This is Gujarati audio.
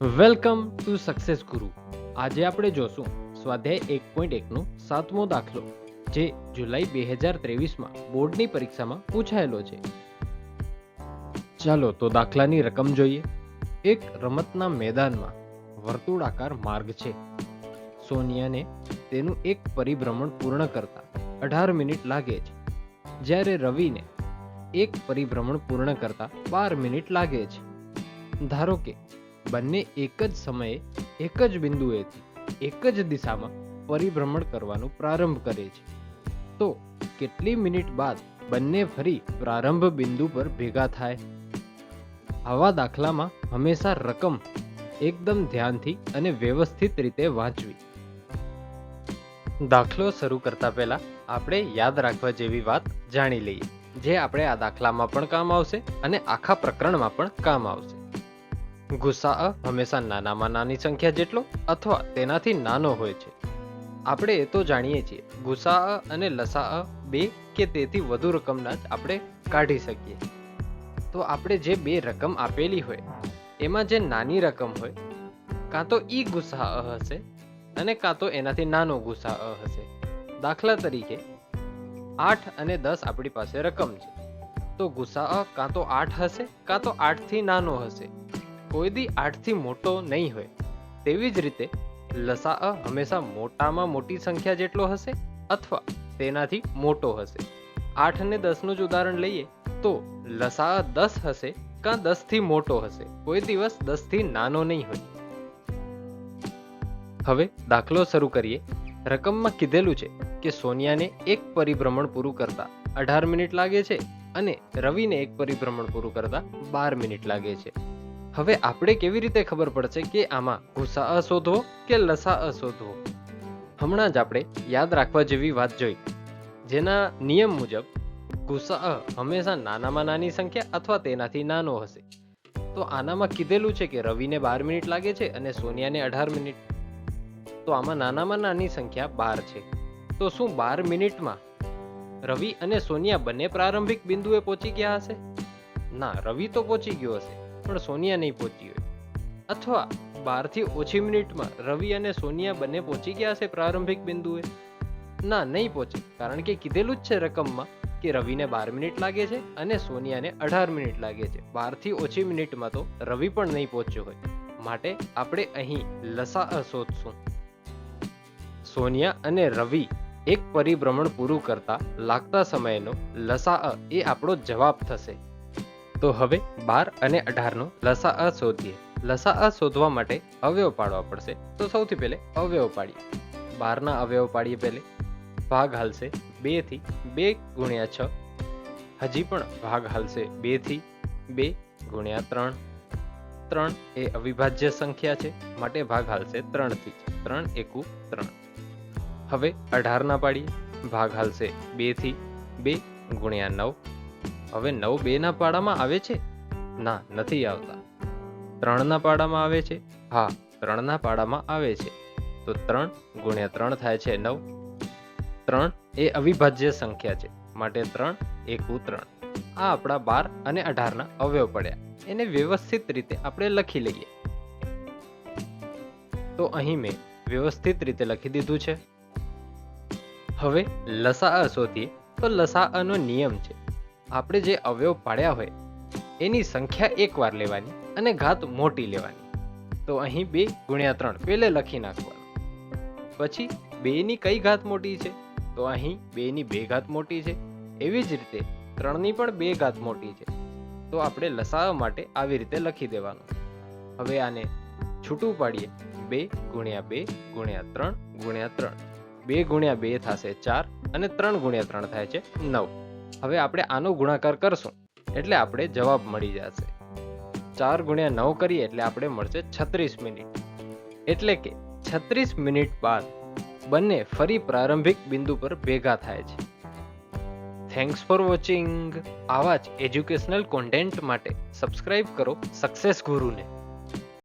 વેલકમ ટુ સક્સેસ ગુરુ. આજે આપણે જોશું સ્વાધ્યાય 1.1 નો 7મો દાખલો, જે જુલાઈ 2023માં બોર્ડની પરીક્ષામાં પૂછાયેલો છે. ચાલો તો દાખલાની રકમ જોઈએ. એક રમતના મેદાનમાં વર્તુળાકાર માર્ગ છે. સોનિયાને તેનું એક પરિભ્રમણ પૂર્ણ કરતા 18 મિનિટ લાગે છે, જ્યારે રવિને એક પરિભ્રમણ પૂર્ણ કરતા 12 મિનિટ લાગે છે. ધારો કે બંને એક જ સમયે એક જ બિંદુએથી એક જ દિશામાં પરિભ્રમણ કરવાનું પ્રારંભ કરે છે, તો કેટલી મિનિટ બાદ બંને ફરી પ્રારંભ બિંદુ પર ભેગા થાય? આવા દાખલામાં હંમેશા રકમ એકદમ ધ્યાનથી અને વ્યવસ્થિત રીતે વાંચવી. દાખલો શરૂ કરતા પહેલા આપણે યાદ રાખવા જેવી વાત જાણી લઈએ, જે આપણે આ દાખલામાં પણ કામ આવશે અને આખા પ્રકરણમાં પણ કામ આવશે. ગુસાઅ હંમેશા નાનામાં નાની સંખ્યા જેટલો અથવા તેનાથી નાનો હોય છે. આપણે એ તો જાણીએ છીએ, ગુસાઅ અને લસાઅ બે કે તેથી વધુ રકમના જ આપણે કાઢી શકીએ. તો આપણે જે બે રકમ આપેલી હોય એમાં જે નાની રકમ હોય, કાં તો ઈ ગુસાઅ હશે અને કાં તો એનાથી નાનો ગુસાઅ હશે. દાખલા તરીકે 8 અને 10 આપણી પાસે રકમ છે, તો ગુસાઅ કાં તો 8 હશે કાં તો 8 થી નાનો હશે. કોઈ દી 8 થી મોટો નહીં હોય. તેવી જ રીતે લસાઅ હંમેશા મોટામાં મોટી સંખ્યા જેટલો હશે અથવા તેનાથી મોટો હશે. 8 અને 10 નું જ ઉદાહરણ લઈએ તો લસાઅ 10 હશે કાં 10 થી મોટો હશે, કોઈ દિવસ 10 થી નાનો નહીં હોય. હવે દાખલો શરૂ કરીએ. રકમમાં કીધેલું છે કે સોનિયાને એક પરિભ્રમણ પૂરું કરતા 18 મિનિટ લાગે છે અને રવિને એક પરિભ્રમણ પૂરું કરતા 12 મિનિટ લાગે છે. હવે આપણે કેવી રીતે ખબર પડશે કે આમાં ગુસાઅ શોધવો કે લસાઅ શોધવો? હમણાં જ આપણે યાદ રાખવા જેવી વાત જોઈ, જેના નિયમ મુજબ ગુસાઅ હંમેશા નાનામાં નાની સંખ્યા અથવા તેનાથી નાનો હશે. તો આનામાં કીધેલું છે કે રવિને 12 મિનિટ લાગે છે અને સોનિયાને 18 મિનિટ. તો આમાં નાનામાં નાની સંખ્યા 12 છે. તો શું 12 મિનિટમાં રવિ અને સોનિયા બંને પ્રારંભિક બિંદુએ પહોંચી ગયા હશે? ના, રવિ તો પહોંચી ગયો હશે પણ સોનિયા નહીં પહોંચી હોય. અથવા 12 થી ઓછી મિનિટમાં રવિ અને સોનિયા બંને પહોંચી ગયા હશે પ્રારંભિક બિંદુએ? ના, નહીં પહોંચે, કારણ કે કીધેલું જ છે રકમમાં કે રવિને 12 મિનિટ લાગે છે અને સોનિયાને 18 મિનિટ લાગે છે. 12 થી ઓછી મિનિટમાં તો રવિ પણ નહીં પહોંચ્યો હોય. માટે આપણે અહીં લસાઅ શોધશું. સોનિયા અને રવિ એક પરિભ્રમણ પૂરું કરતા લાગતા સમયનો લસાઅ એ આપણો જવાબ થશે. તો હવે 12 અને 18 નો લસાઅ શોધીએ. લસાઅ શોધવા માટે અવયવ પાડવા પડશે. તો સૌથી પહેલે અવયવ પાડીએ. 12 ના અવયવ પાડીએ. પહેલે ભાગ હાલશે 2 થી 2 ગુણ્યા 6. હજી પણ ભાગ હાલશે 2 થી 2 ગુણ્યા 3. 3 એ અવિભાજ્ય સંખ્યા છે, માટે ભાગ હાલશે 3 થી. 3 એકુ 3. હવે 18 ના પાડીએ. ભાગ હાલશે 2 થી 2 ગુણ્યા 9. હવે 9 2 ના પાડામાં આવે છે? ના, નથી આવતા. 3 ના પાડામાં આવે છે? હા, 3 ના પાડામાં આવે છે. તો 3 ગુણ્યા 3 થાય છે 9. 3 એ અવિભાજ્ય સંખ્યા છે, માટે 3 એકુ 3. આ આપણા 12 અને 18 ના અવયવ પડ્યા. એને વ્યવસ્થિત રીતે આપણે લખી લઈએ. તો અહીં મેં વ્યવસ્થિત રીતે લખી દીધું છે. હવે લસાઅ શોધીએ. તો લસાઅનો નિયમ છે, આપણે જે અવયવ પાડ્યા હોય એની સંખ્યા એકવાર લેવાની અને ઘાત મોટી લેવાની. તો અહીં 2 ગુણ્યા 3 પહેલે લખી નાખવાનું. પછી 2 ની કઈ ઘાત મોટી છે? તો અહીં 2 ની 2 ઘાત મોટી છે. એવી જ રીતે 3 ની પણ 2 ઘાત મોટી છે. તો આપણે લસાઅ માટે આવી રીતે લખી દેવાનું. હવે આને છૂટું પાડીએ. 2 ગુણ્યા 2 ગુણ્યા 3 ગુણ્યા 3. 2 ગુણ્યા 2 થશે 4 અને 3 ગુણ્યા 3 થાય છે 9. હવે આપણે આનો ગુણાકાર કરશું એટલે આપણે જવાબ મળી જશે. 4 ગુણ્યા 9 કરીએ એટલે આપણે મળશે 36 મિનિટ. એટલે કે 36 મિનિટ બાદ બંને ફરી પ્રારંભિક બિંદુ પર ભેગા થાય છે. Thanks for watching. આવા જ એજ્યુકેશનલ કોન્ટેન્ટ માટે સબસ્ક્રાઇબ કરો સક્સેસ ગુરુને.